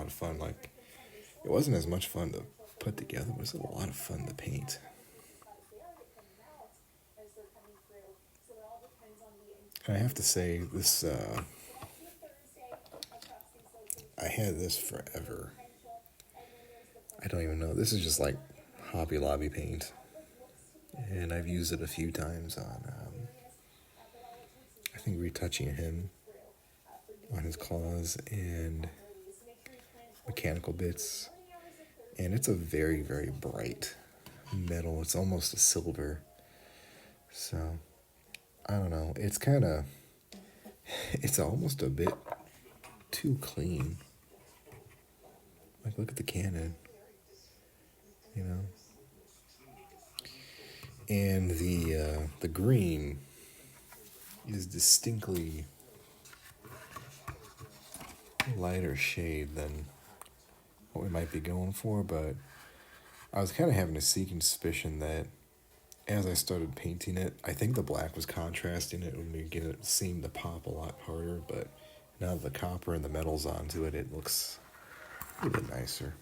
lot of fun. Like, it wasn't as much fun to put together, but it was a lot of fun to paint. I have to say, this, I had this forever. I don't even know. This is just like Hobby Lobby paint. And I've used it a few times on, I think, retouching him on his claws and mechanical bits. And it's a very, very bright metal. It's almost a silver. So, I don't know. It's kind of, it's almost a bit too clean. Like, look at the cannon, you know? And the green is distinctly lighter shade than what we might be going for, but I was kind of having a sneaking suspicion that as I started painting it, I think the black was contrasting it when it seemed to pop a lot harder, but now that the copper and the metal's onto it, it looks a little bit nicer.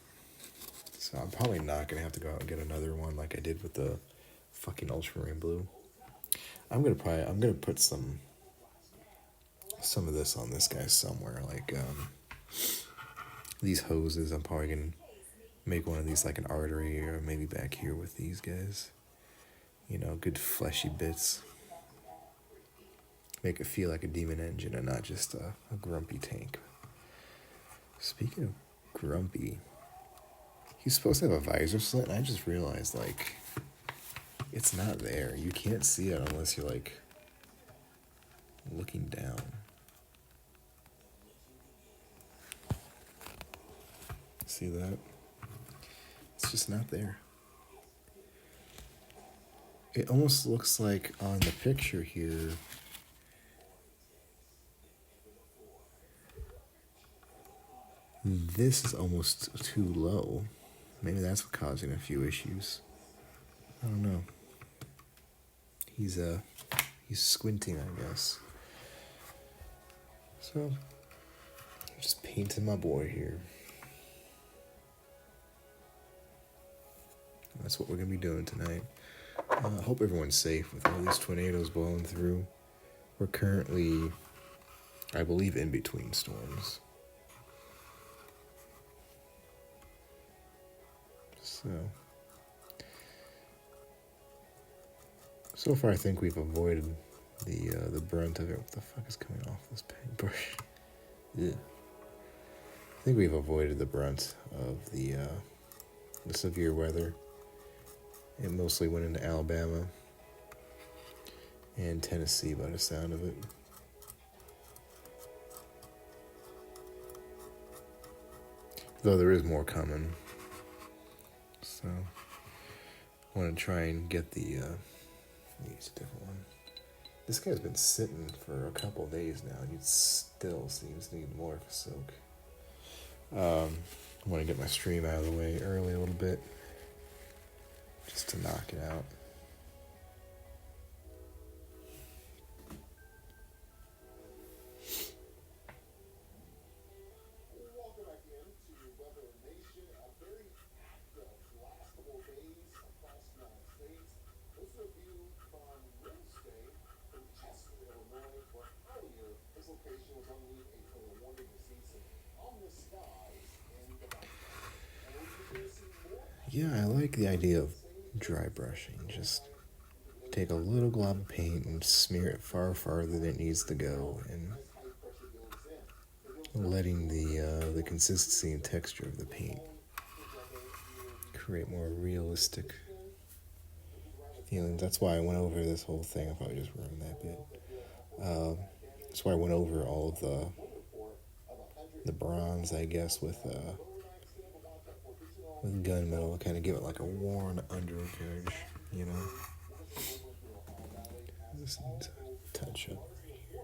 So I'm probably not going to have to go out and get another one like I did with the fucking ultramarine blue. I'm going to put some of this on this guy somewhere, like these hoses. I'm probably going to make one of these like an artery, or maybe back here with these guys. You know, good fleshy bits. Make it feel like a demon engine and not just a grumpy tank. Speaking of grumpy, he's supposed to have a visor slit, and I just realized, like, it's not there. You can't see it unless you're, like, looking down. See that? It's just not there. It almost looks like on the picture here, this is almost too low. Maybe that's what's causing a few issues. I don't know. He's squinting, I guess. So, just painting my boy here. That's what we're going to be doing tonight. I hope everyone's safe with all these tornadoes blowing through. We're currently, I believe, in between storms. So far I think we've avoided the brunt of it. What the fuck is coming off this paintbrush? Yeah. I think we've avoided the brunt of the severe weather. It mostly went into Alabama and Tennessee by the sound of it. Though there is more coming. So, I want to try and get use a different one. This guy's been sitting for a couple of days now, and he still seems to need more of a soak. I want to get my stream out of the way early a little bit, just to knock it out. Yeah, I like the idea of dry brushing. Just take a little glob of paint and smear it far farther than it needs to go, and letting the consistency and texture of the paint create more realistic feelings. That's why I went over this whole thing. I probably just ruined that bit. That's why I went over all of the bronze, I guess, with gunmetal to kind of give it like a worn undercarriage, you know. Just needs a touch up right here.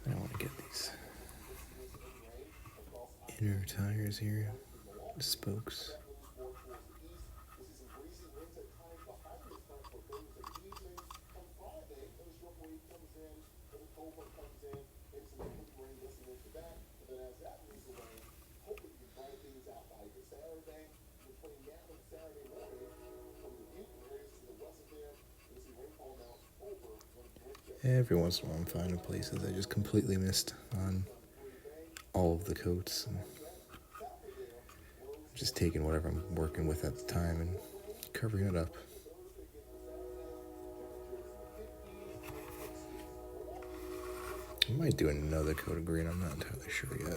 I don't want to get these inner tires here, the spokes. Every once in a while I'm finding places I just completely missed on all of the coats. And just taking whatever I'm working with at the time and covering it up. I might do another coat of green, I'm not entirely sure yet.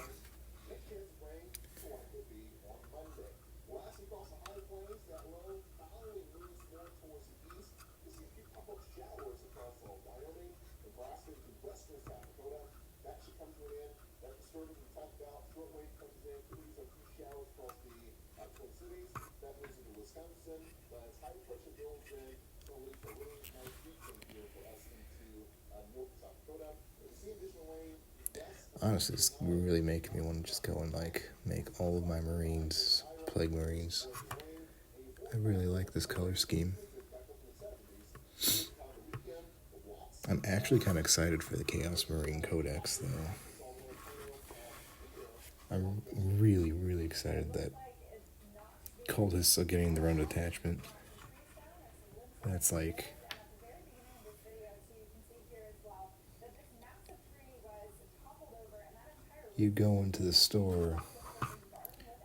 Honestly, it's really making me want to just go and like make all of my Marines Plague Marines. I really like this color scheme. I'm actually kind of excited for the Chaos Marine Codex, though. I'm really, really excited that cultists are getting their own detachment. That's like... You go into the store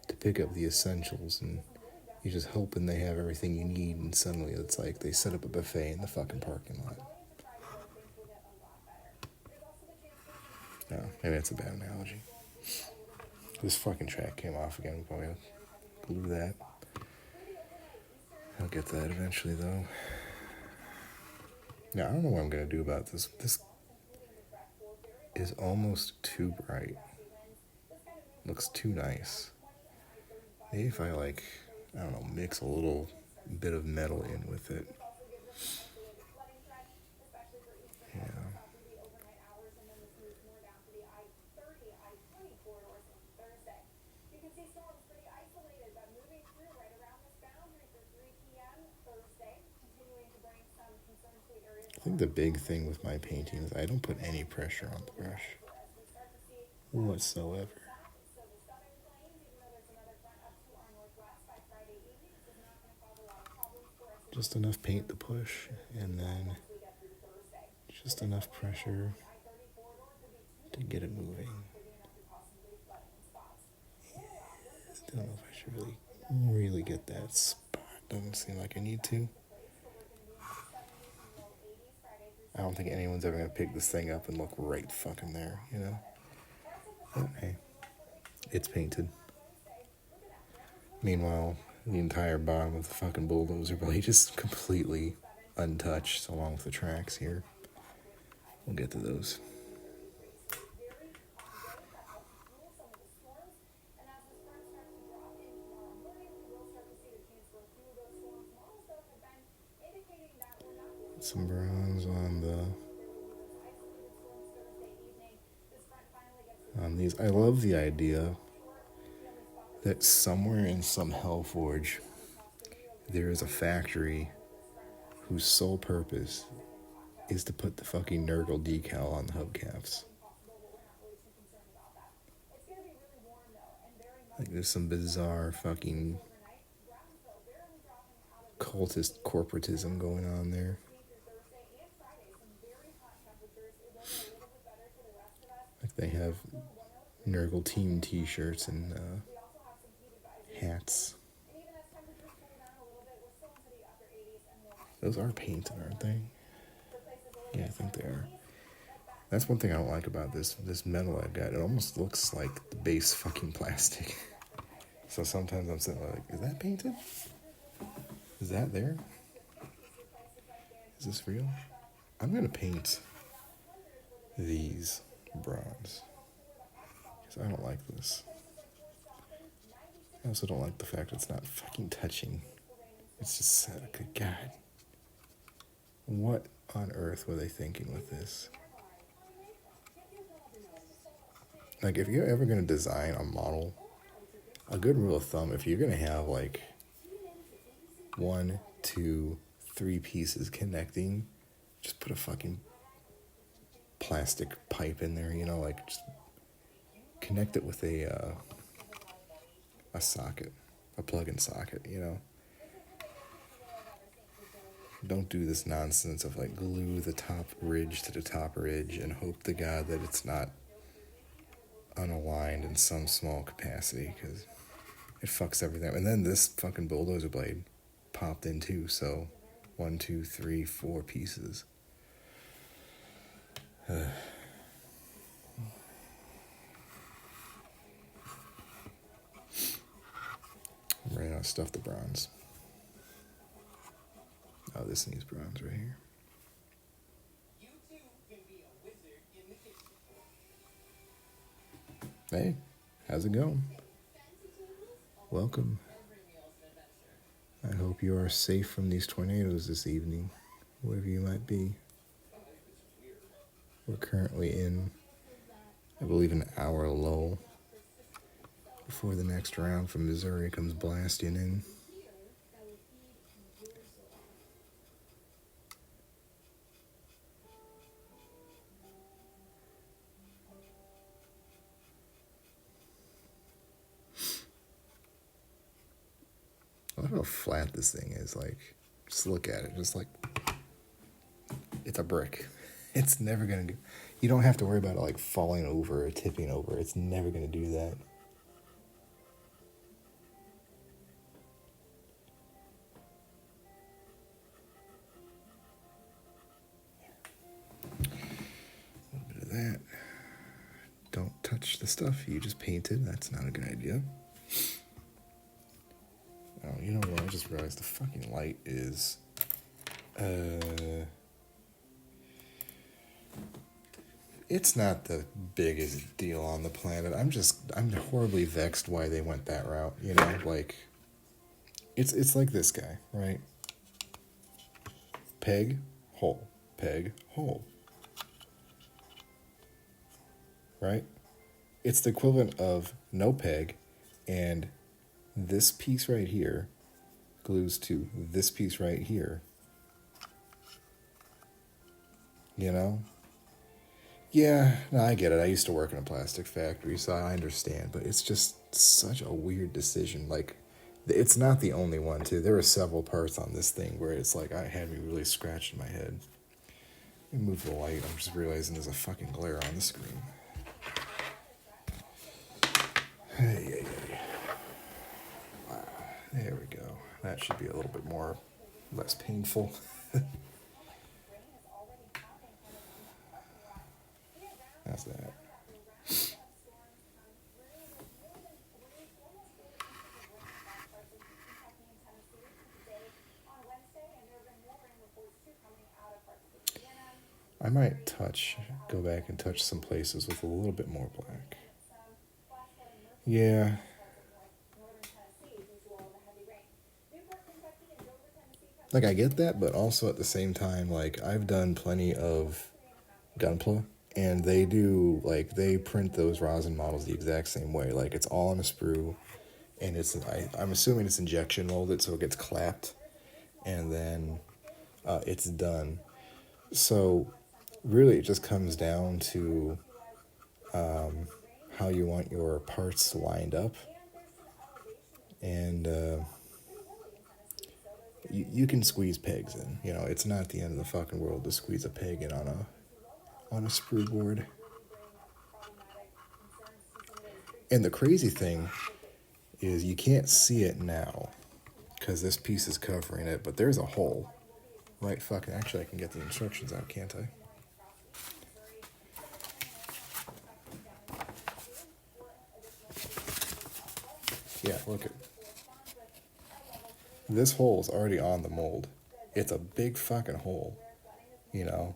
to pick up the essentials, and you're just hoping they have everything you need, and suddenly it's like they set up a buffet in the fucking parking lot. No, maybe that's a bad analogy. This fucking track came off again. We'll probably glue that. I'll get that eventually, though. Now, I don't know what I'm going to do about this. This is almost too bright. Looks too nice. Maybe if I, like, I don't know, mix a little bit of metal in with it. Yeah. I think the big thing with my painting is I don't put any pressure on the brush whatsoever. Just enough paint to push, and then just enough pressure to get it moving. I don't know if I should really get that spot. Doesn't seem like I need to. I don't think anyone's ever going to pick this thing up and look right fucking there, you know? But hey, it's painted. Meanwhile, the entire bottom of the fucking bulldozer blade just completely untouched, along with the tracks here. We'll get to those. Some bronze on these. I love the idea that somewhere in some Hellforge there is a factory whose sole purpose is to put the fucking Nurgle decal on the hubcaps. Like there's some bizarre fucking cultist corporatism going on there. Like they have Nurgle team t-shirts and hats. Those are painted, aren't they? Yeah, I think they are. That's one thing I don't like about this metal I've got. It almost looks like the base fucking plastic. So sometimes I'm sitting like, is that painted? Is that there? Is this real? I'm gonna paint these bronze. Because I don't like this. I also don't like the fact it's not fucking touching. It's just, good God. What on earth were they thinking with this? Like, if you're ever going to design a model, a good rule of thumb, if you're going to have, like, 1, 2, 3 pieces connecting, just put a fucking plastic pipe in there, you know, like, just connect it with a socket, a plug-in socket, you know. Don't do this nonsense of, like, glue the top ridge to the top ridge and hope to God that it's not unaligned in some small capacity, because it fucks everything up. And then this fucking bulldozer blade popped in too, so 1, 2, 3, 4 pieces. I'm running out of stuff to bronze. Oh, this needs bronze right here. Hey, how's it going? Welcome. I hope you are safe from these tornadoes this evening, wherever you might be. We're currently in, I believe, an hour lull before the next round from Missouri comes blasting in. I love how flat this thing is. Like, just look at it. Just like, it's a brick. It's never going to go. You don't have to worry about it, like, falling over or tipping over. It's never going to do that. A little bit of that. Don't touch the stuff you just painted. That's not a good idea. Oh, you know what? I just realized the fucking light is... It's not the biggest deal on the planet. I'm horribly vexed why they went that route. You know, like... It's like this guy, right? Peg, hole. Peg, hole. Right? It's the equivalent of no peg and this piece right here glues to this piece right here. You know? Yeah, no, I get it. I used to work in a plastic factory, so I understand. But it's just such a weird decision. Like, it's not the only one, too. There are several parts on this thing where it's like, I had me really scratching my head. Let me move the light. I'm just realizing there's a fucking glare on the screen. Hey. Wow. There we go. That should be a little bit less painful. How's that? I might go back and touch some places with a little bit more black. Yeah. Like, I get that, but also at the same time, like, I've done plenty of Gunpla, and they do, like, they print those rosin models the exact same way. Like, it's all on a sprue, and I'm assuming it's injection molded, so it gets clapped, and then it's done. So, really, it just comes down to how you want your parts lined up, and you can squeeze pegs in. You know, it's not the end of the fucking world to squeeze a peg in on a sprue board. And the crazy thing is you can't see it now because this piece is covering it, but there's a hole. Right fucking, actually I can get the instructions out, can't I? Yeah, look at this hole is already on the mold. It's a big fucking hole, you know.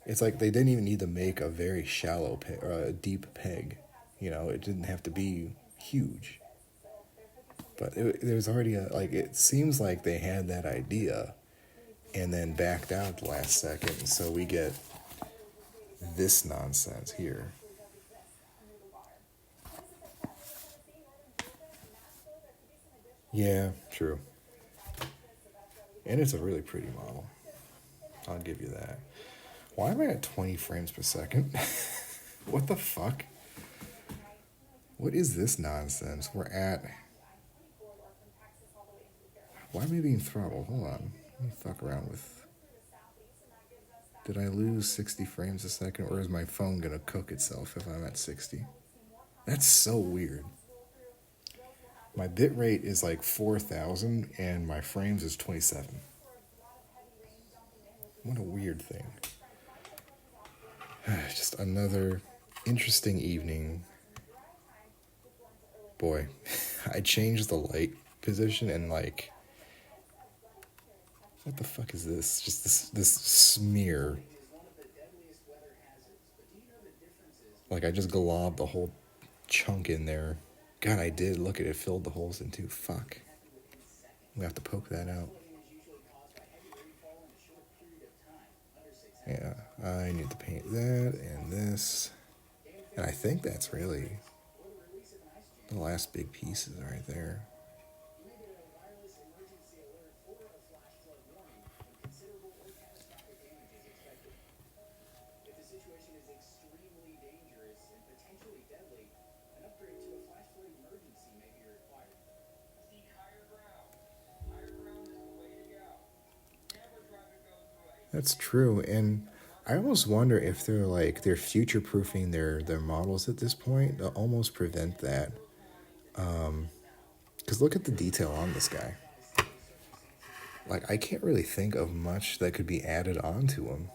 It's like they didn't even need to make a very shallow peg or a deep peg, you know. It didn't have to be huge, but there was already a, like, it seems like they had that idea and then backed out at the last second, and so we get this nonsense here. Yeah, true. And it's a really pretty model. I'll give you that. Why am I at 20 frames per second? What the fuck? What is this nonsense? We're at... Why am I being throttled? Hold on. Let me fuck around with... Did I lose 60 frames a second, or is my phone gonna cook itself if I'm at 60? That's so weird. My bit rate is like 4,000 and my frames is 27. What a weird thing. Just another interesting evening. Boy, I changed the light position and like... What the fuck is this? Just this smear. Like I just globbed the whole chunk in there. God, I did. Look at it. Filled the holes in too. Fuck. We have to poke that out. Yeah, I need to paint that and this. And I think that's really the last big pieces right there. That's true, and I almost wonder if they're future-proofing their models at this point to almost prevent that. Because look at the detail on this guy. Like, I can't really think of much that could be added onto him,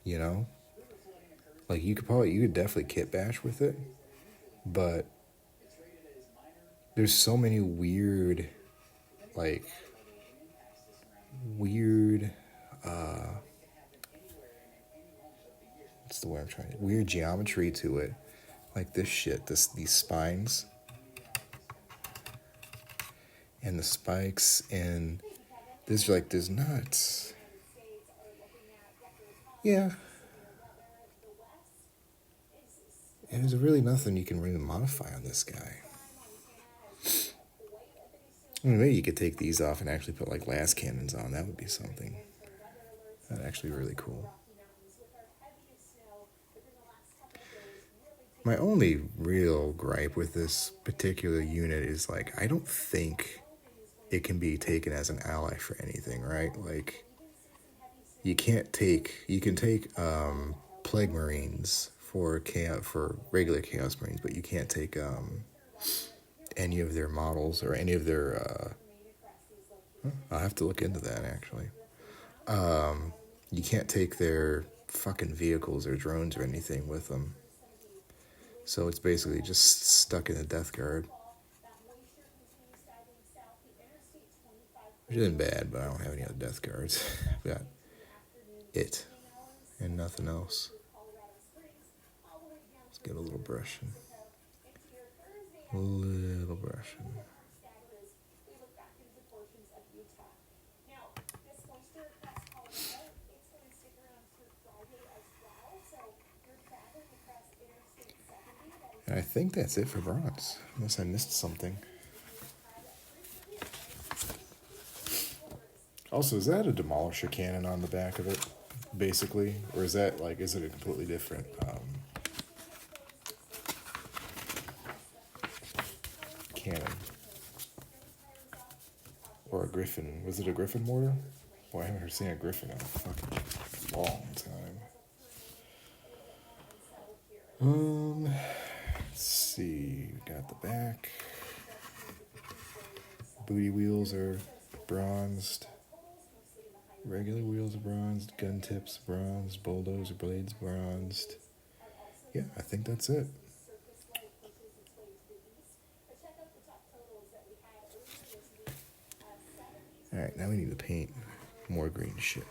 you know? Like, you could definitely kit bash with it, but there's so many weird, what's the word I'm trying to... Weird geometry to it. Like this shit, these spines. And the spikes, and there's nuts. Yeah. And there's really nothing you can really modify on this guy. I mean, maybe you could take these off and actually put like glass cannons on. That would be something. That'd actually be really cool. My only real gripe with this particular unit is like, I don't think it can be taken as an ally for anything, right? Like, you can take Plague Marines for regular Chaos Marines, but you can't take any of their models or any of their I'll have to look into that actually. You can't take their fucking vehicles or drones or anything with them. So it's basically just stuck in the Death Guard. Which isn't bad, but I don't have any other Death Guards. I've got it and nothing else. Let's get a little brushing. A little brushing. And I think that's it for bronze, unless I missed something. Also, is that a demolisher cannon on the back of it, basically? Or is that, like, is it a completely different cannon? Or a Griffin? Was it a Griffin mortar? Boy, I haven't seen a Griffin in a fucking long time. Let's see. We got the back. Booty wheels are bronzed. Regular wheels are bronzed. Gun tips bronzed. Bulldozer blades bronzed. Yeah, I think that's it. Alright, now we need to paint more green shit.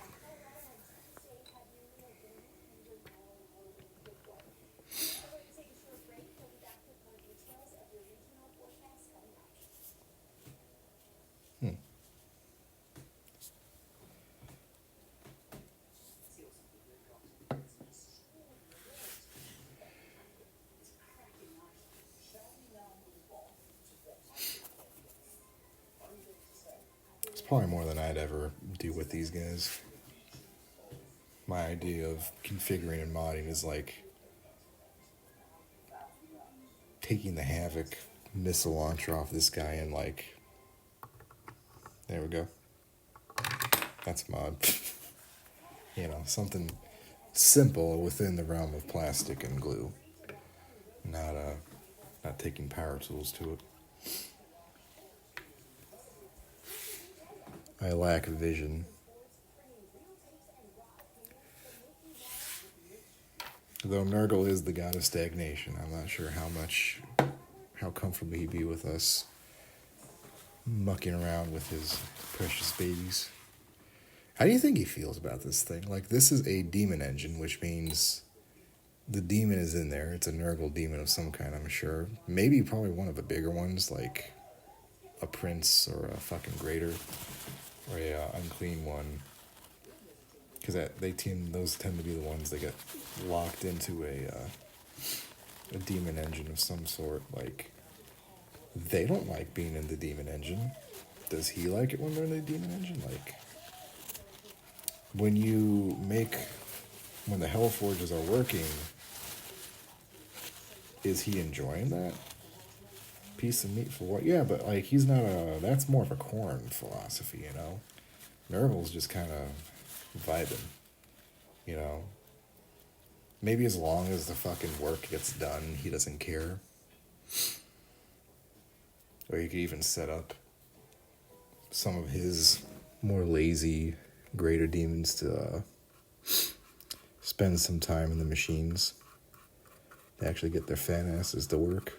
It's probably more than I'd ever do with these guys. My idea of configuring and modding is like taking the Havoc missile launcher off this guy and like, there we go. That's a mod. You know, something simple within the realm of plastic and glue. Not taking power tools to it. I lack vision. Though Nurgle is the god of stagnation, I'm not sure how comfortable he'd be with us mucking around with his precious babies. How do you think he feels about this thing? Like, this is a demon engine, which means the demon is in there. It's a Nurgle demon of some kind, I'm sure. Maybe probably one of the bigger ones, like a prince or a fucking greater or a unclean one. Because those tend to be the ones that get locked into a demon engine of some sort. Like, they don't like being in the demon engine. Does he like it when they're in the demon engine? Like, when the Hellforges are working, is he enjoying that? Piece of meat for what? Yeah, but like, that's more of a Khorne philosophy, you know? Nurgle's just kind of vibing, you know? Maybe as long as the fucking work gets done, he doesn't care. Or you could even set up some of his more lazy, greater demons to spend some time in the machines to actually get their fat asses to work.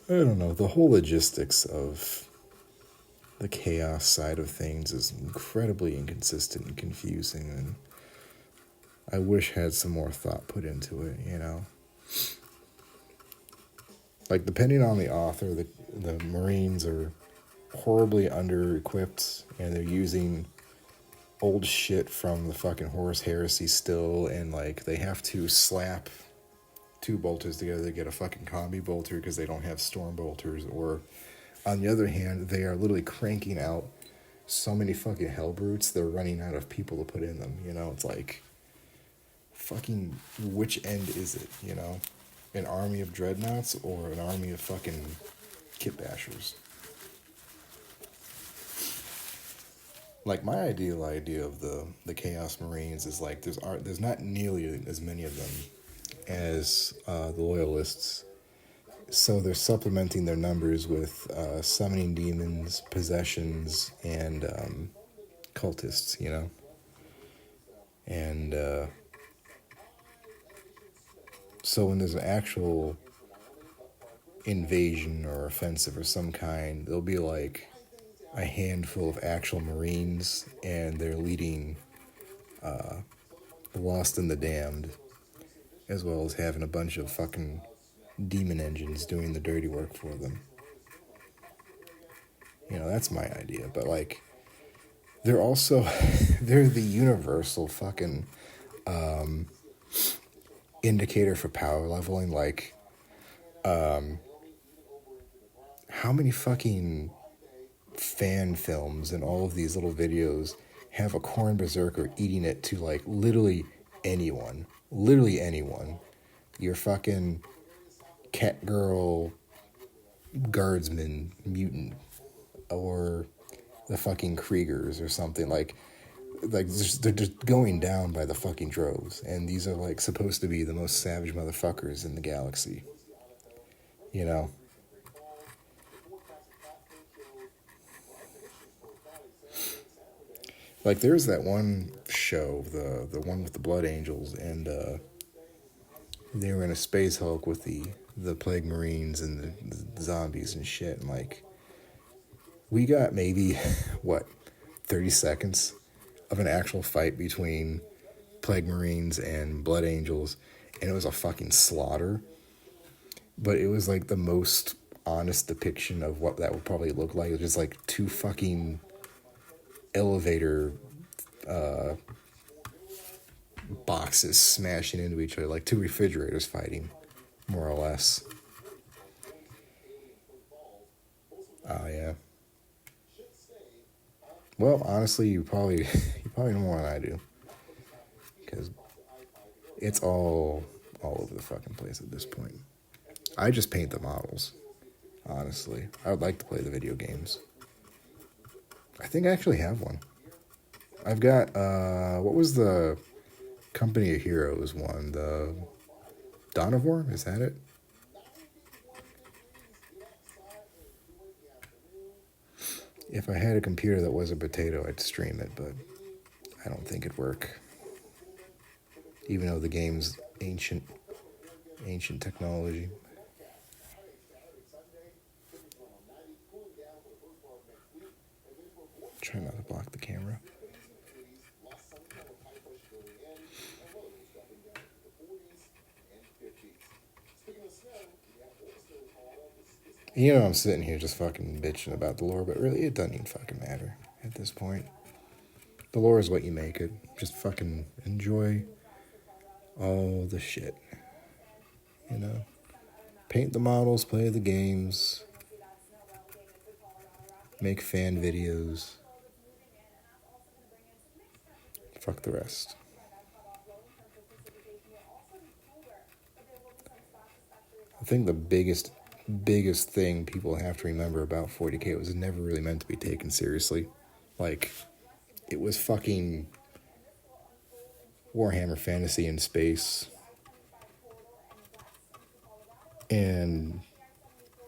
I don't know, the whole logistics of the chaos side of things is incredibly inconsistent and confusing, and I wish had some more thought put into it, you know? Like, depending on the author, the Marines are horribly under-equipped, and they're using old shit from the fucking Horus Heresy still, and, like, they have to slap two bolters together to get a fucking combi bolter because they don't have storm bolters, or on the other hand, they are literally cranking out so many fucking hellbrutes, they're running out of people to put in them, you know? It's like, fucking, which end is it, you know? An army of dreadnoughts or an army of fucking kit bashers? Like, my ideal idea of the Chaos Marines is like, there's not nearly as many of them as the Loyalists, so they're supplementing their numbers with summoning demons, possessions, and cultists, you know? And so when there's an actual invasion or offensive or some kind, there'll be like a handful of actual Marines, and they're leading the Lost and the Damned, as well as having a bunch of fucking demon engines doing the dirty work for them. You know, that's my idea. But like, they're the universal fucking indicator for power leveling. Like, how many fucking fan films and all of these little videos have a Khorne berserker eating it to like literally anyone, your fucking Catgirl guardsman mutant, or the fucking Kriegers or something. Like they're just going down by the fucking droves, and these are like supposed to be the most savage motherfuckers in the galaxy, you know. Like there's that one show, the one with the Blood Angels, and they were in a space hulk with the Plague Marines and the zombies and shit, and like we got maybe what 30 seconds of an actual fight between Plague Marines and Blood Angels, and it was a fucking slaughter. But it was like the most honest depiction of what that would probably look like. It was just like two fucking elevator boxes smashing into each other, like two refrigerators fighting, more or less. Oh yeah. Well, honestly, you probably know more than I do, because it's all over the fucking place at this point. I just paint the models. Honestly, I would like to play the video games. I think I actually have one. I've got what was the Company of Heroes one? The Donivore? Is that it? If I had a computer that was a potato, I'd stream it, but I don't think it'd work. Even though the game's ancient technology. Try not to block the camera. You know, I'm sitting here just fucking bitching about the lore, but really, it doesn't even fucking matter at this point. The lore is what you make it. Just fucking enjoy all the shit. You know? Paint the models, play the games, make fan videos. Fuck the rest. I think the biggest thing people have to remember about 40K was it never really meant to be taken seriously. Like, it was fucking Warhammer Fantasy in space. And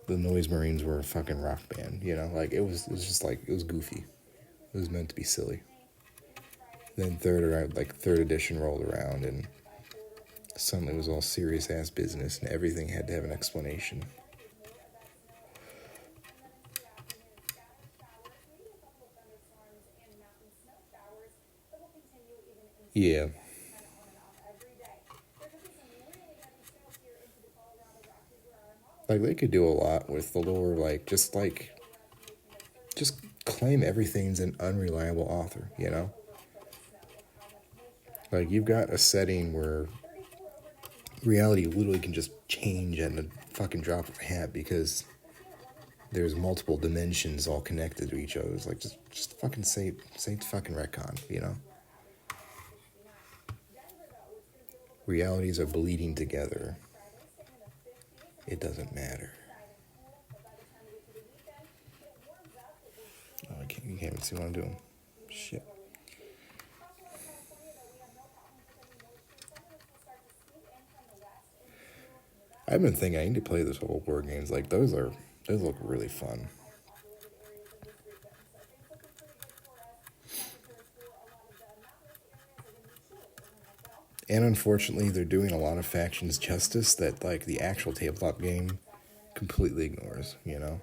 the Noise Marines were a fucking rock band, you know? Like, it was just like, it was goofy. It was meant to be silly. Then third edition rolled around, and suddenly it was all serious ass business, and everything had to have an explanation. Yeah. Like, they could do a lot with the lore, just claim everything's an unreliable author, you know? Like, you've got a setting where reality literally can just change at a fucking drop of a hat because there's multiple dimensions all connected to each other. It's like, just fucking say fucking retcon, you know? Realities are bleeding together. It doesn't matter. Oh, you can't even see what I'm doing. Shit. I've been thinking I need to play those whole board games. Like, those look really fun. And unfortunately, they're doing a lot of factions justice that, like, the actual tabletop game completely ignores, you know?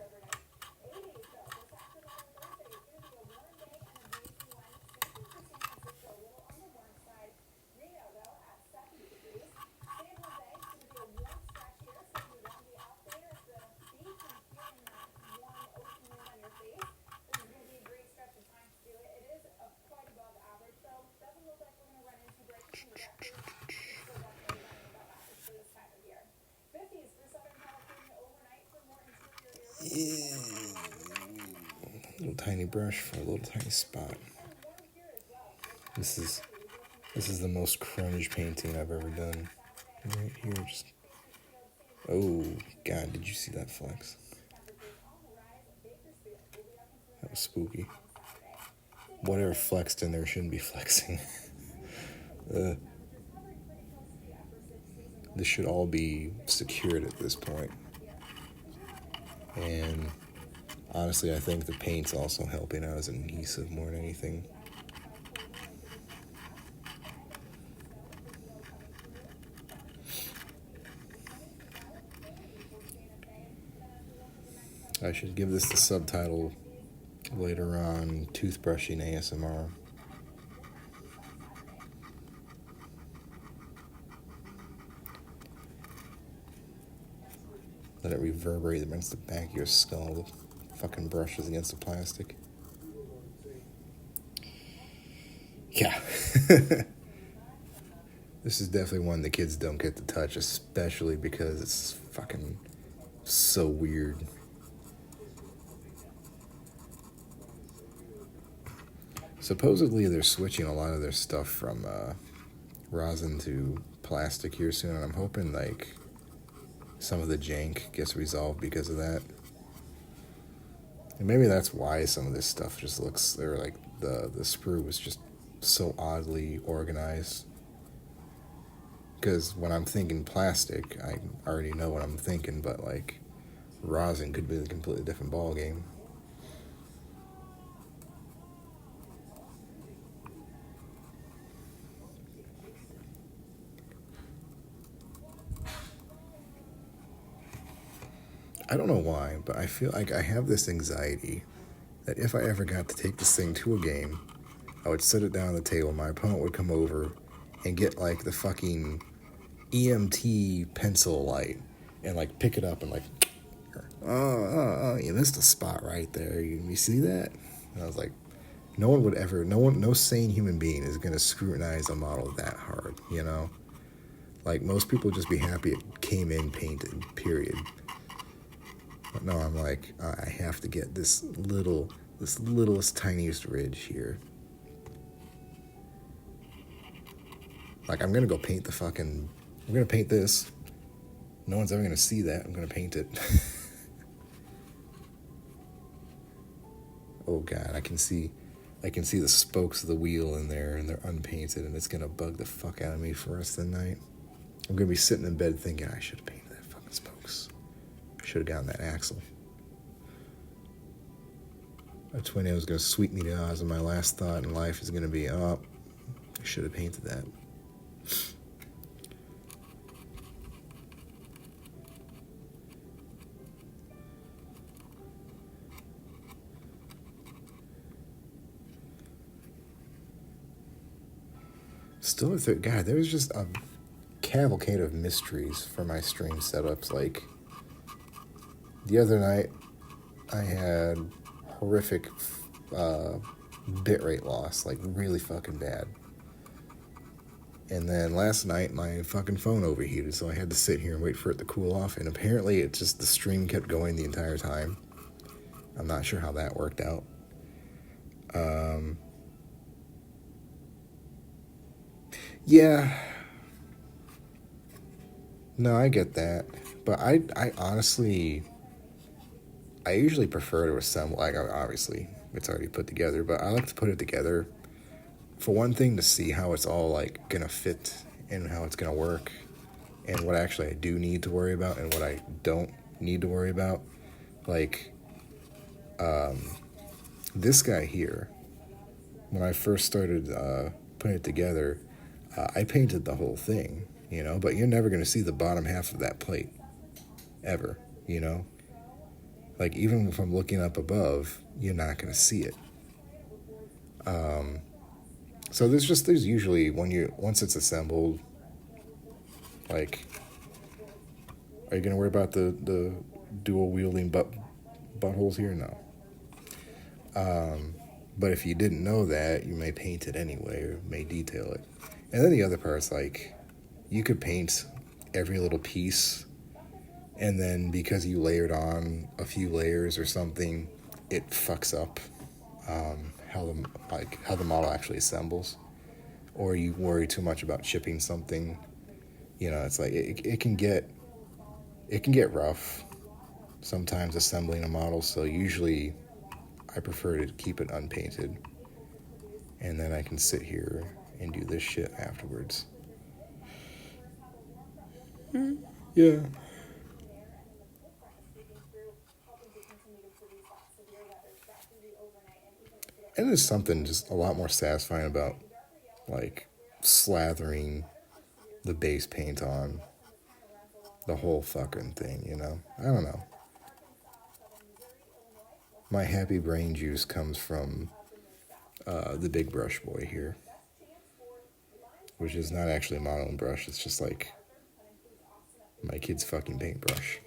Little tiny brush for a little tiny spot. This is the most cringe painting I've ever done. Right here, just... Oh, God, did you see that flex? That was spooky. whatever flexed in there shouldn't be flexing. This should all be secured at this point. And honestly, I think the paint's also helping out as an adhesive more than anything. I should give this the subtitle later on, Toothbrushing ASMR. Let it reverberate against the back of your skull. The fucking brushes against the plastic. Yeah. This is definitely one the kids don't get to touch, especially because it's fucking so weird. Supposedly they're switching a lot of their stuff from rosin to plastic here soon, and I'm hoping like some of the jank gets resolved because of that. And maybe that's why some of this stuff just looks, or like the sprue was just so oddly organized. Because when I'm thinking plastic, I already know what I'm thinking, but like rosin could be a completely different ballgame. I don't know why, but I feel like I have this anxiety that if I ever got to take this thing to a game, I would sit it down on the table, my opponent would come over and get like the fucking EMT pencil light and like pick it up and like, oh, you missed a spot right there. You see that? And I was like, no sane human being is going to scrutinize a model that hard, you know? Like, most people would just be happy it came in painted, period. But no, I'm like, I have to get this littlest, tiniest ridge here. Like, I'm going to go paint I'm going to paint this. No one's ever going to see that. I'm going to paint it. Oh, God, I can see the spokes of the wheel in there, and they're unpainted, and it's going to bug the fuck out of me for the rest of the night. I'm going to be sitting in bed thinking, I should have painted that fucking spokes. Should have gotten that axle. A twin was going to sweep me to Oz, and my last thought in life is going to be, I should have painted that. Still, God, there was just a cavalcade of mysteries for my stream setups. Like, the other night, I had horrific bitrate loss, like really fucking bad. And then last night, my fucking phone overheated, so I had to sit here and wait for it to cool off. And apparently, the stream kept going the entire time. I'm not sure how that worked out. Yeah. No, I get that. But I honestly, I usually prefer to assemble, like, obviously, it's already put together, but I like to put it together, for one thing, to see how it's all, like, gonna fit and how it's gonna work, and what actually I do need to worry about and what I don't need to worry about. Like, this guy here, when I first started putting it together, I painted the whole thing, you know, but you're never going to see the bottom half of that plate, ever, you know? Like, even from looking up above, you're not going to see it. So there's usually, once it's assembled, like, are you going to worry about the dual wielding buttholes here? No. But if you didn't know that, you may paint it anyway, or may detail it. And then the other part's like, you could paint every little piece, and then because you layered on a few layers or something, it fucks up how the model actually assembles. Or you worry too much about chipping something. You know, it's like it can get rough sometimes assembling a model. So usually, I prefer to keep it unpainted. and then I can sit here and do this shit afterwards. Yeah. And there's something just a lot more satisfying about, like, slathering the base paint on the whole fucking thing, you know? I don't know. My happy brain juice comes from the big brush boy here, which is not actually a modeling brush. It's just like my kid's fucking paintbrush.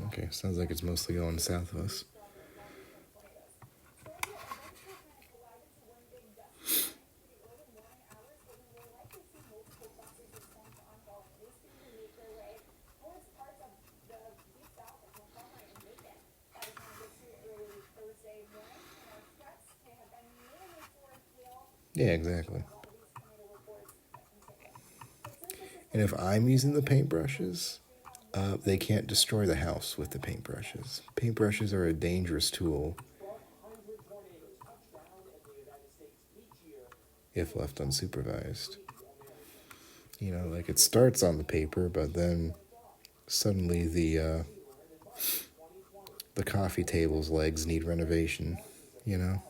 Okay, sounds like it's mostly going south of us. Yeah, exactly. And if I'm using the paintbrushes, they can't destroy the house with the paintbrushes. Paintbrushes are a dangerous tool if left unsupervised. You know, like it starts on the paper, but then suddenly the coffee table's legs need renovation, you know?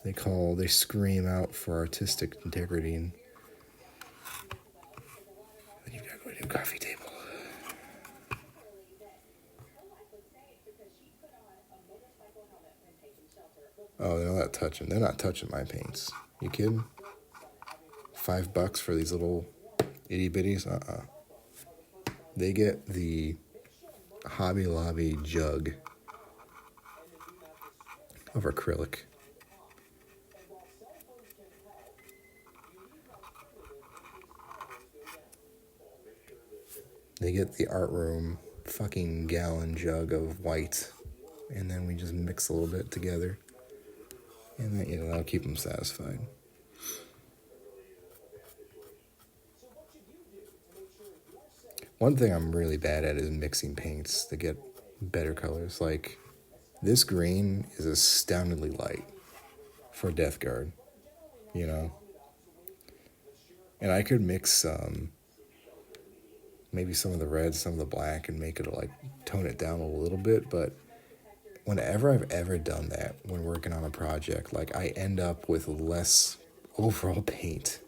They scream out for artistic integrity, and then you've got to go to a new coffee table. Oh, they're not touching. They're not touching my paints. You kidding? $5 for these little itty bitties? They get the Hobby Lobby jug of acrylic. They get the art room fucking gallon jug of white, and then we just mix a little bit together, and that, you know, that'll keep them satisfied. One thing I'm really bad at is mixing paints to get better colors. Like, this green is astoundingly light for Death Guard, you know? And I could mix maybe some of the red, some of the black, and make it, like, tone it down a little bit, but whenever I've ever done that when working on a project, like, I end up with less overall paint,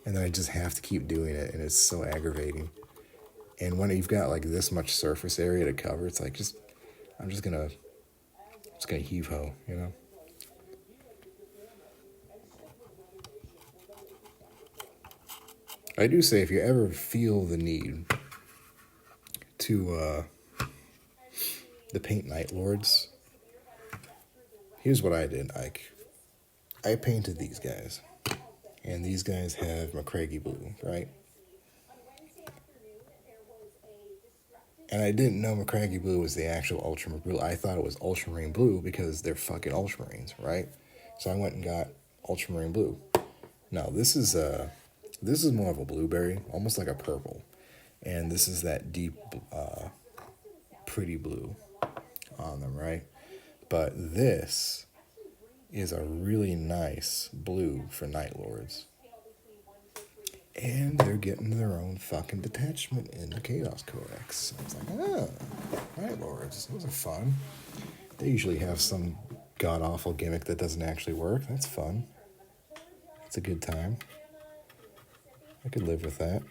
and then I just have to keep doing it, and it's so aggravating. And when you've got, like, this much surface area to cover, it's like, I'm just gonna heave-ho, you know? I do say, if you ever feel the need to the paint Night Lords, here's what I did, Ike. I painted these guys, and these guys have McCraggy blue, right? And I didn't know McCraggy blue was the actual ultramarine blue. I thought it was ultramarine blue because they're fucking ultramarines, right? So I went and got ultramarine blue. Now this is more of a blueberry, almost like a purple, and this is that deep, pretty blue on them, right? But this is a really nice blue for Night Lords. And they're getting their own fucking detachment in the Chaos Codex. I was like, Night Lords, those are fun. They usually have some god-awful gimmick that doesn't actually work. That's fun. It's a good time. I could live with that.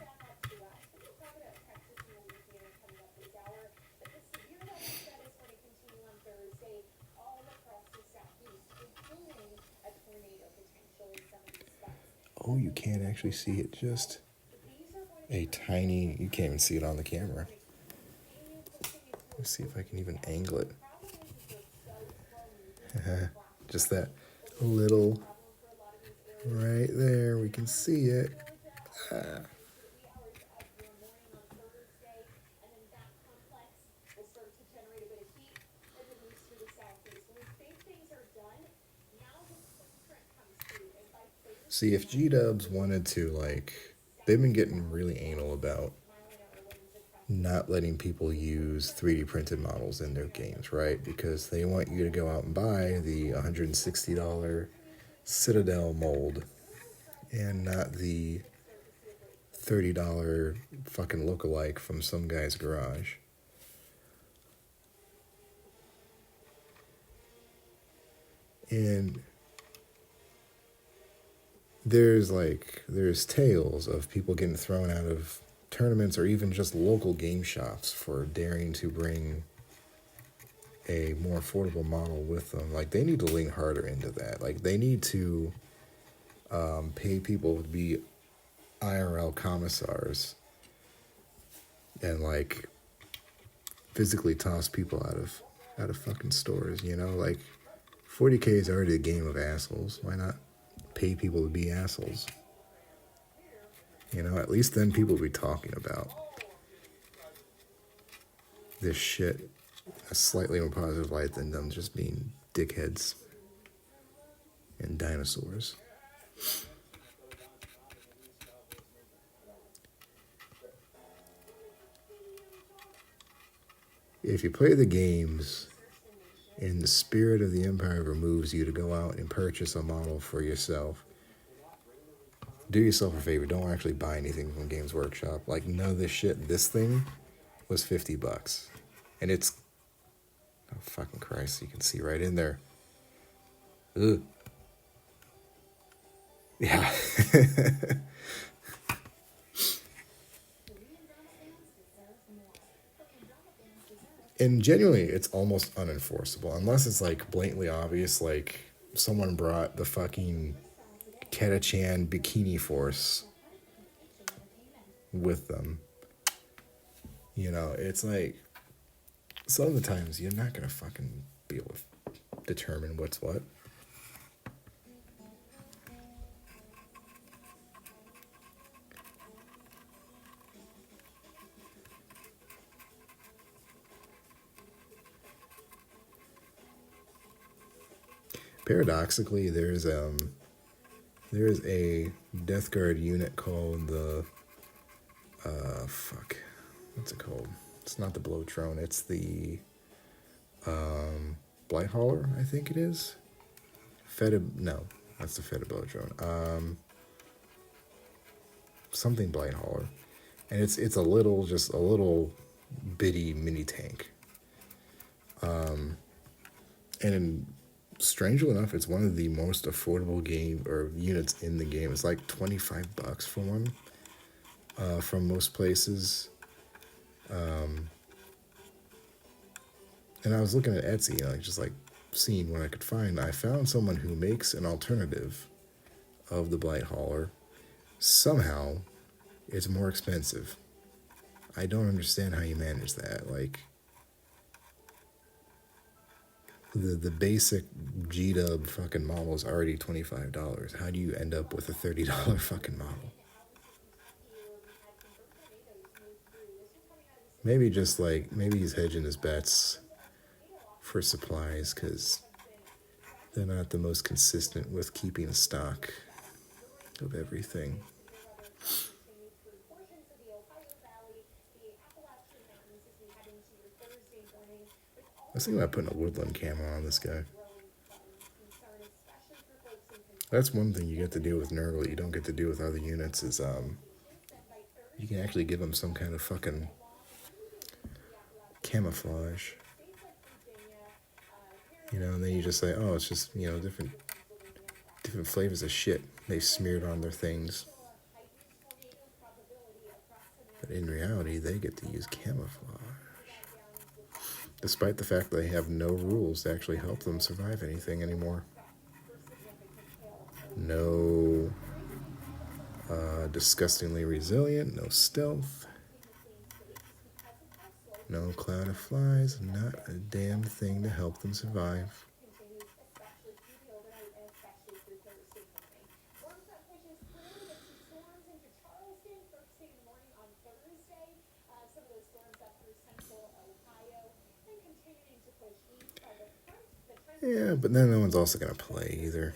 Oh, you can't actually see it, just a tiny, you can't even see it on the camera. Let's see if I can even angle it. Just that little, right there, we can see it. See, if G-Dubs wanted to, like, they've been getting really anal about not letting people use 3D printed models in their games, right? Because they want you to go out and buy the $160 Citadel mold and not the $30 fucking lookalike from some guy's garage. And there's tales of people getting thrown out of tournaments or even just local game shops for daring to bring a more affordable model with them. Like, they need to lean harder into that. Like, they need to pay people to be IRL commissars and, like, physically toss people out of fucking stores, you know? Like, 40K is already a game of assholes. Why not pay people to be assholes? You know, at least then people will be talking about this shit a slightly more positive light than them just being dickheads and dinosaurs. If you play the games and the spirit of the Empire removes you to go out and purchase a model for yourself, do yourself a favor. Don't actually buy anything from Games Workshop. Like, none of this shit. This thing was $50. And it's... Oh, fucking Christ. You can see right in there. Ugh. Yeah. And genuinely, it's almost unenforceable. Unless it's, like, blatantly obvious, like, someone brought the fucking Ketachan Bikini Force with them. You know, it's like, some of the times you're not gonna fucking be able to determine what's what. Paradoxically, there's a Death Guard unit called the what's it called? It's not the Blowtrone, it's the Blighthauler, I think it is. No, that's the Feta Blowtrone. Something Blighthauler. And it's a little bitty mini tank. And strangely enough, it's one of the most affordable game or units in the game. It's like $25 for one from most places. And I was looking at Etsy, like, just like seeing what I could find. I found someone who makes an alternative of the Blight Hauler. Somehow, it's more expensive. I don't understand how you manage that. Like, the basic G-Dub fucking model is already $25. How do you end up with a $30 fucking model? Maybe he's hedging his bets for supplies because they're not the most consistent with keeping stock of everything. I was thinking about putting a woodland camo on this guy. That's one thing you get to do with Nurgle that you don't get to do with other units is you can actually give them some kind of fucking camouflage. You know, and then you just say, oh, it's just, you know, different flavors of shit they smeared on their things. But in reality, they get to use camouflage. Despite the fact that they have no rules to actually help them survive anything anymore. No disgustingly resilient, no stealth, no cloud of flies, not a damn thing to help them survive. Yeah, but then no one's also going to play either.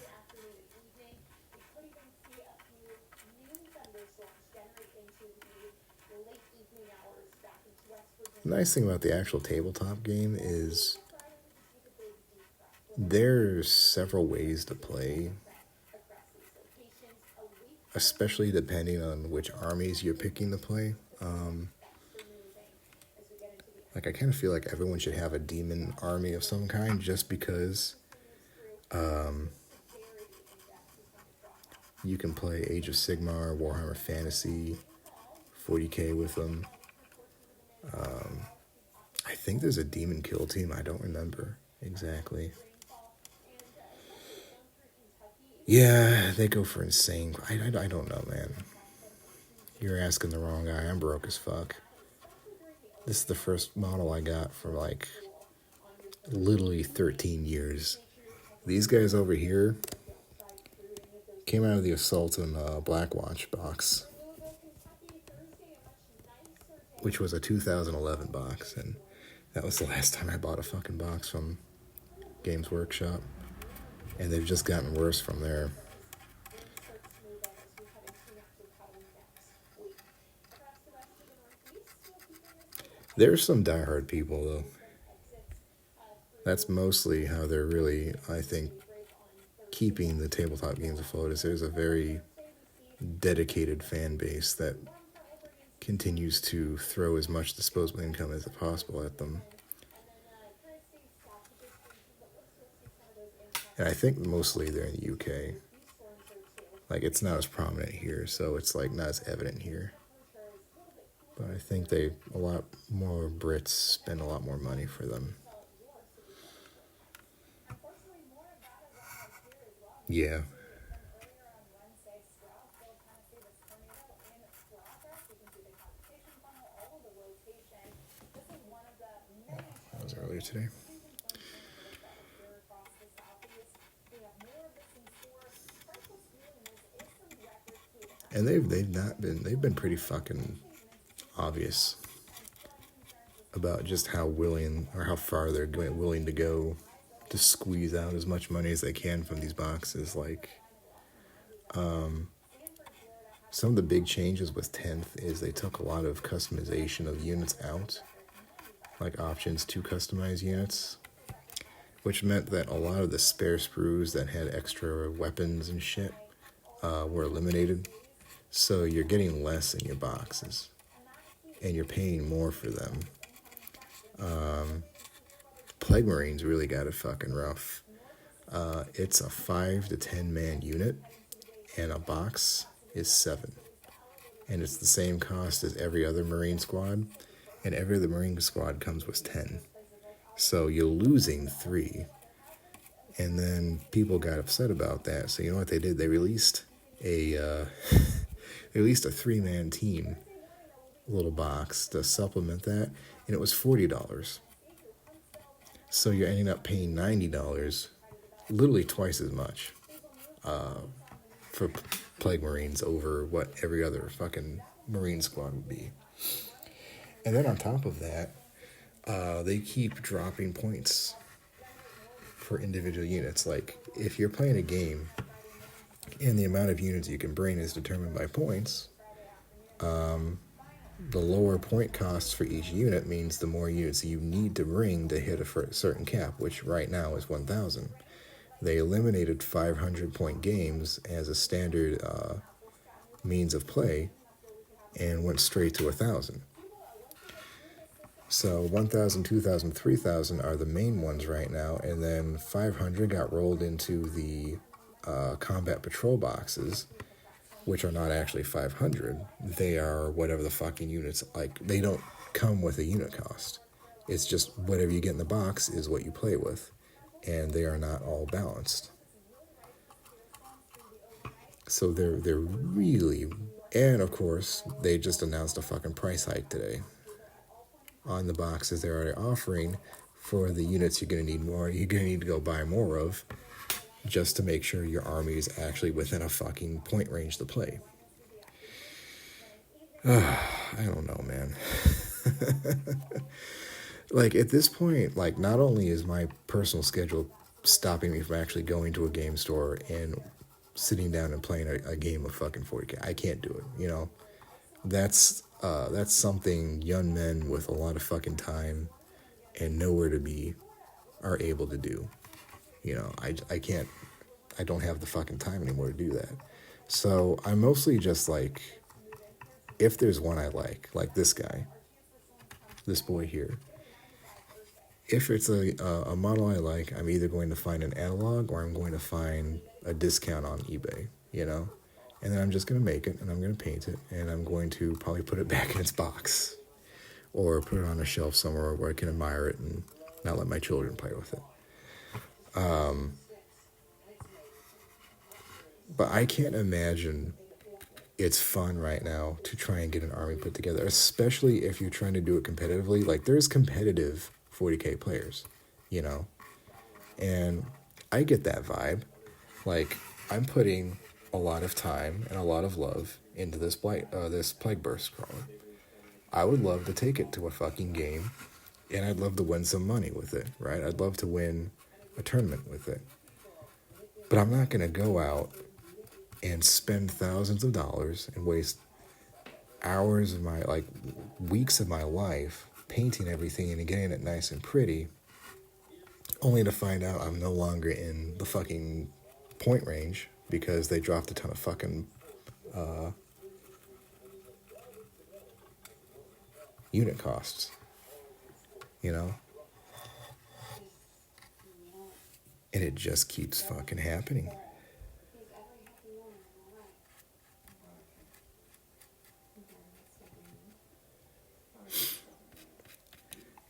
The nice thing about the actual tabletop game is there's several ways to play, especially depending on which armies you're picking to play. Like, I kind of feel like everyone should have a demon army of some kind, just because you can play Age of Sigmar, Warhammer Fantasy, 40k with them. I think there's a demon kill team. I don't remember exactly. Yeah, they go for insane. I don't know, man. You're asking the wrong guy. I'm broke as fuck. This is the first model I got for like literally 13 years. These guys over here came out of the Assault and Blackwatch box, which was a 2011 box, and that was the last time I bought a fucking box from Games Workshop, and they've just gotten worse from there. There's some diehard people, though. That's mostly how they're really, I think, keeping the tabletop games afloat, is there's a very dedicated fan base that continues to throw as much disposable income as possible at them. And I think mostly they're in the UK. Like, it's not as prominent here, so it's like not as evident here. But I think a lot more Brits spend a lot more money for them. Yeah. That was earlier today. And they've been pretty fucking obvious about just how willing, or how far they're willing to go to squeeze out as much money as they can from these boxes. Like, some of the big changes with 10th is they took a lot of customization of units out, like options to customize units, which meant that a lot of the spare sprues that had extra weapons and shit were eliminated. So you're getting less in your boxes, and you're paying more for them. Plague Marines really got it fucking rough. It's a 5 to 10 man unit, and a box is 7. And it's the same cost as every other Marine squad, and every other Marine squad comes with 10. So you're losing 3. And then people got upset about that. So you know what they did? They released a 3-man team little box to supplement that, and it was $40. So you're ending up paying $90, literally twice as much for Plague Marines over what every other fucking Marine squad would be. And then on top of that, they keep dropping points for individual units. Like, if you're playing a game and the amount of units you can bring is determined by points, the lower point costs for each unit means the more units you need to bring to hit a certain cap, which right now is 1,000. They eliminated 500 point games as a standard means of play and went straight to 1,000. So 1,000, 2,000, 3,000 are the main ones right now, and then 500 got rolled into the combat patrol boxes, which are not actually 500. They are whatever the fucking units, like, they don't come with a unit cost. It's just whatever you get in the box is what you play with, and they are not all balanced. So they're really, and of course, they just announced a fucking price hike today on the boxes they're already offering for the units you're going to need more. You're going to need to go buy more of, just to make sure your army is actually within a fucking point range to play. I don't know, man. Like, at this point, like, not only is my personal schedule stopping me from actually going to a game store and sitting down and playing a game of fucking 40K. I can't do it, you know. that's something young men with a lot of fucking time and nowhere to be are able to do. You know, I can't, I don't have the fucking time anymore to do that. So I'm mostly just like, if there's one I like this guy, this boy here, if it's a model I like, I'm either going to find an analog or I'm going to find a discount on eBay, you know? And then I'm just going to make it and I'm going to paint it and I'm going to probably put it back in its box or put it on a shelf somewhere where I can admire it and not let my children play with it. But I can't imagine it's fun right now to try and get an army put together, especially if you're trying to do it competitively. Like, there's competitive 40K players, you know? And I get that vibe. Like, I'm putting a lot of time and a lot of love into this Plagueburst crawler. I would love to take it to a fucking game, and I'd love to win some money with it, right? I'd love to win a tournament with it. But I'm not going to go out and spend thousands of dollars and waste hours of my, like, weeks of my life painting everything and getting it nice and pretty, only to find out I'm no longer in the fucking point range because they dropped a ton of fucking unit costs, you know? And it just keeps fucking happening.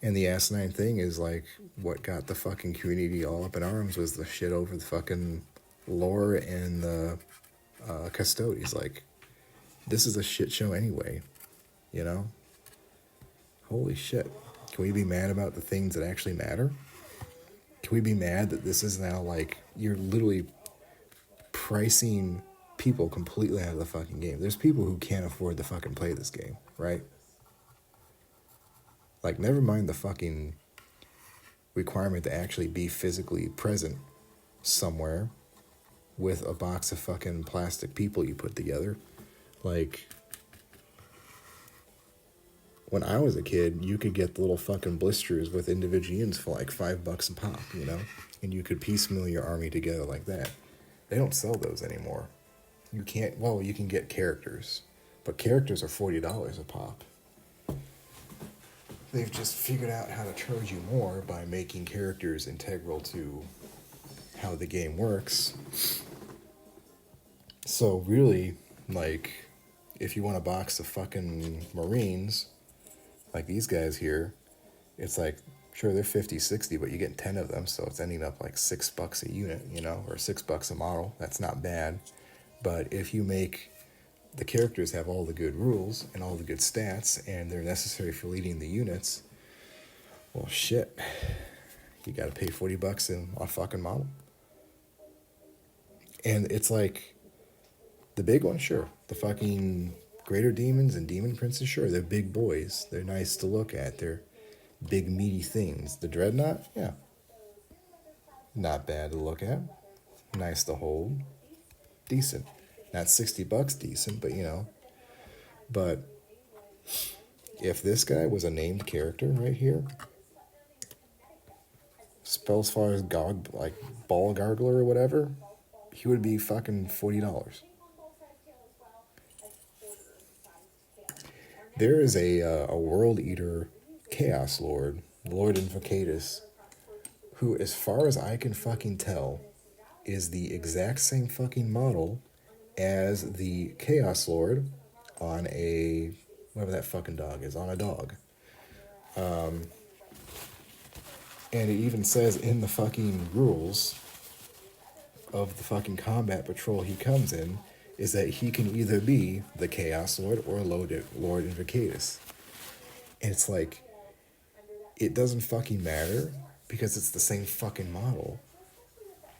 And the asinine thing is, like, what got the fucking community all up in arms was the shit over the fucking lore and the custodies. Like, this is a shit show anyway, you know? Holy shit. Can we be mad about the things that actually matter? Can we be mad that this is now, like, you're literally pricing people completely out of the fucking game? There's people who can't afford to fucking play this game, right? Like, never mind the fucking requirement to actually be physically present somewhere with a box of fucking plastic people you put together. Like, when I was a kid, you could get the little fucking blisters with individual units for like $5 a pop, you know? And you could piecemeal your army together like that. They don't sell those anymore. You can't, well, you can get characters, but characters are $40 a pop. They've just figured out how to charge you more by making characters integral to how the game works. So really, like, if you want a box of fucking Marines, like these guys here, it's like, sure, they're 50, 60, but you get 10 of them, so it's ending up like $6 a unit, you know, or $6 a model. That's not bad. But if you make the characters have all the good rules and all the good stats, and they're necessary for leading the units, well, shit, you gotta pay $40 in a fucking model. And it's like, the big ones, sure, the fucking greater demons and demon princes, sure, they're big boys, they're nice to look at, they're big meaty things. The dreadnought, yeah, not bad to look at, nice to hold, decent. Not $60 decent, but you know. But if this guy was a named character right here, spells far as like ball gargler or whatever, he would be fucking $40. There is a World Eater Chaos Lord, Lord Invocatus, who, as far as I can fucking tell, is the exact same fucking model as the Chaos Lord on a, whatever that fucking dog is, on a dog. And it even says in the fucking rules of the fucking combat patrol he comes in, is that he can either be the Chaos Lord or Lord Invocatus. And it's like, it doesn't fucking matter because it's the same fucking model.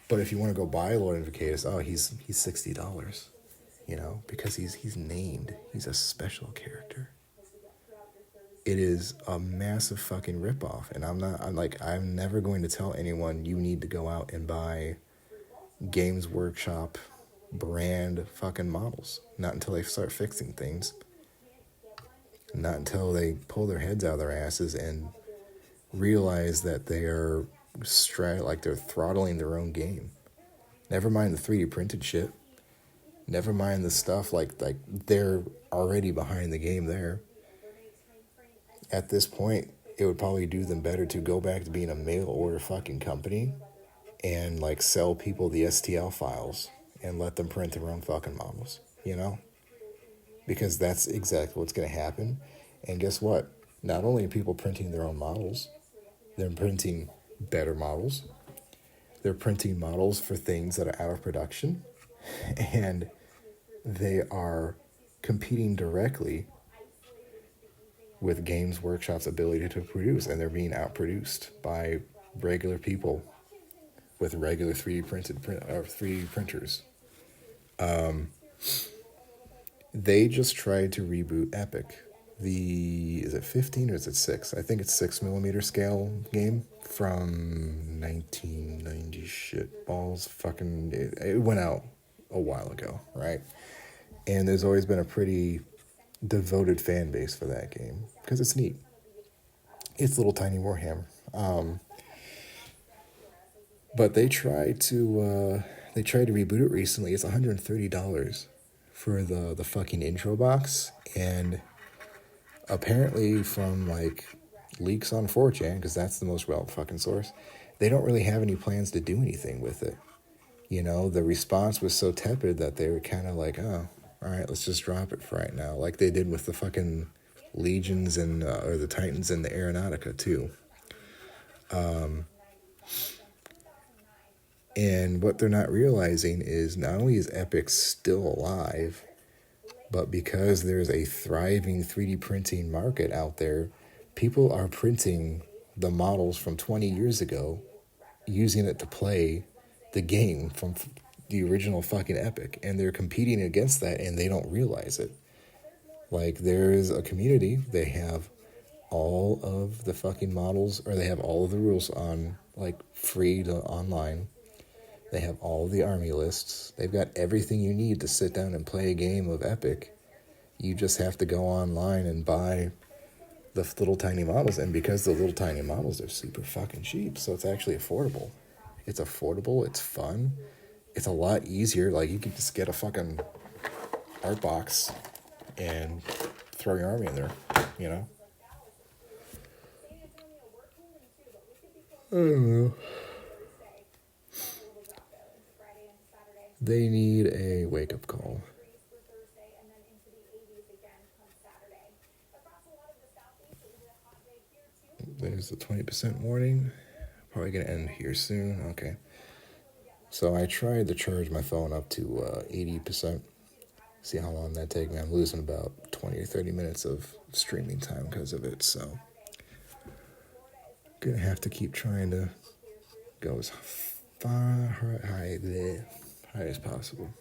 But if you want to go buy Lord Invocatus, oh, he's $60, you know, because he's named. He's a special character. It is a massive fucking ripoff, and I'm never going to tell anyone you need to go out and buy Games Workshop brand fucking models. Not until they start fixing things. Not until they pull their heads out of their asses and realize that they are like they're throttling their own game. Never mind the 3D printed shit. Never mind the stuff like they're already behind the game there. At this point, it would probably do them better to go back to being a mail order fucking company and like sell people the STL files and let them print their own fucking models, you know? Because that's exactly what's going to happen. And guess what? Not only are people printing their own models, they're printing better models. They're printing models for things that are out of production. And they are competing directly with Games Workshop's ability to produce. And they're being outproduced by regular people with regular 3D printers. They just tried to reboot Epic. Is it 15 or is it 6? I think it's 6mm scale game from 1990 shit balls. Fucking, it went out a while ago, right? And there's always been a pretty devoted fan base for that game because it's neat. It's little tiny Warhammer. But they tried to reboot it recently. It's $130 for the fucking intro box, and apparently from like leaks on 4chan, because that's the most relevant fucking source, they don't really have any plans to do anything with it. You know, the response was so tepid that they were kind of like, oh, all right, let's just drop it for right now, like they did with the fucking Legions and or the Titans and the Aeronautica too. And what they're not realizing is not only is Epic still alive, but because there's a thriving 3D printing market out there, people are printing the models from 20 years ago, using it to play the game from the original fucking Epic. And they're competing against that and they don't realize it. Like, there's a community, they have all of the fucking models, or they have all of the rules on, like, free to online. They have all the army lists. They've got everything you need to sit down and play a game of Epic. You just have to go online and buy the little tiny models. And because the little tiny models are super fucking cheap, so it's actually affordable. It's affordable. It's fun. It's a lot easier. Like, you can just get a fucking art box and throw your army in there, you know? I don't know. They need a wake-up call. There's the 20% warning. Probably going to end here soon. Okay. So I tried to charge my phone up to 80%. See how long that takes me. I'm losing about 20 or 30 minutes of streaming time because of it. So going to have to keep trying to go as high as possible.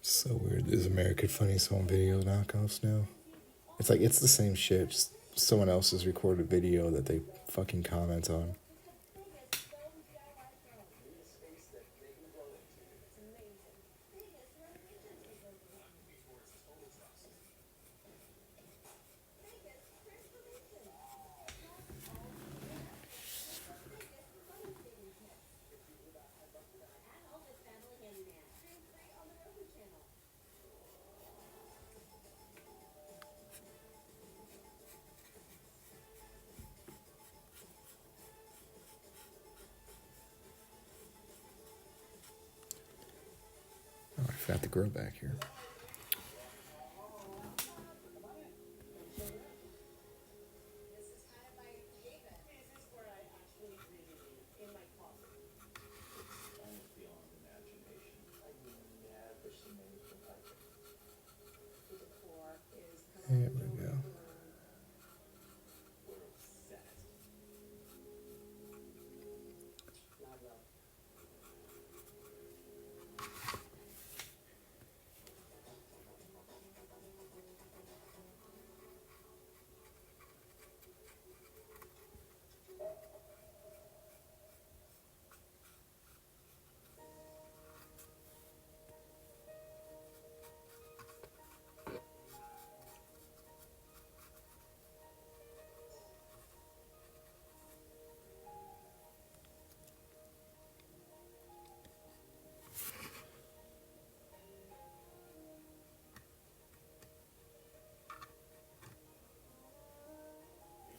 So weird. There's American Funny Home Video knockoffs now. It's like it's the same shit. Just someone else's recorded video that they fucking comment on. Oh, I forgot to grow back here. There we go.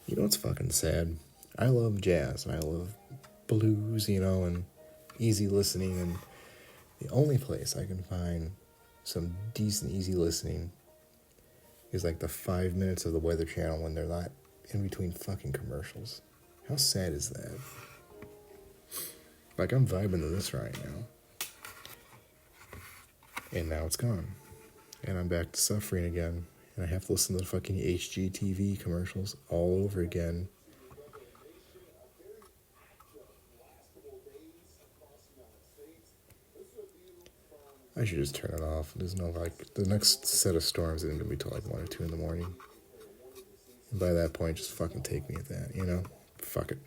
You know what's fucking sad? I love jazz and I love blues, and easy listening. And the only place I can find some decent, easy listening is like the 5 minutes of the Weather Channel when they're not in between fucking commercials. How sad is that? Like, I'm vibing to this right now. And now it's gone. And I'm back to suffering again. And I have to listen to the fucking HGTV commercials all over again. I should just turn it off. There's no, the next set of storms isn't going to be till 1 or 2 in the morning. And by that point, just fucking take me at that, Fuck it.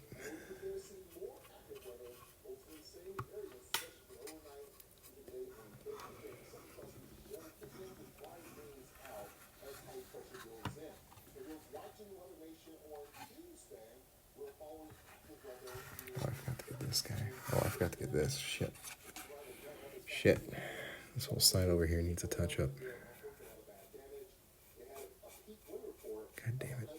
Oh, I forgot to get this guy. Oh, I forgot to get this. Shit. This whole side over here needs a touch up. God damn it.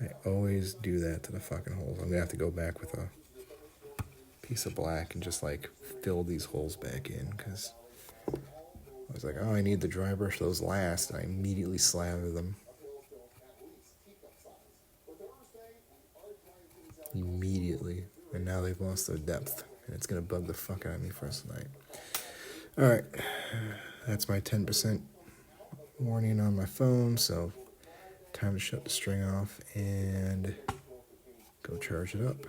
I always do that to the fucking holes. I'm gonna have to go back with a piece of black and just fill these holes back in, because I was like, oh, I need the dry brush those last, and I immediately slather them. Immediately. And now they've lost their depth, and it's gonna bug the fuck out of me for us tonight. Alright, that's my 10% warning on my phone, so time to shut the string off and go charge it up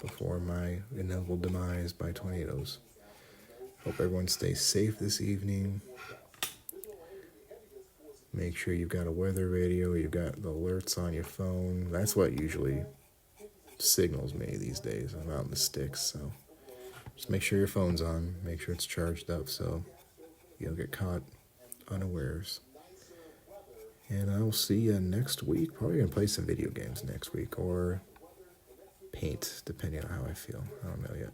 before my inevitable demise by tornadoes. Hope everyone stays safe this evening. Make sure you've got a weather radio, you've got the alerts on your phone. That's what usually signals me these days. I'm out in the sticks, so just make sure your phone's on, make sure it's charged up so you don't get caught unawares. And I will see you next week. Probably going to play some video games next week or paint, depending on how I feel. I don't know yet.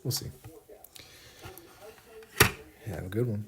We'll see. Have a good one.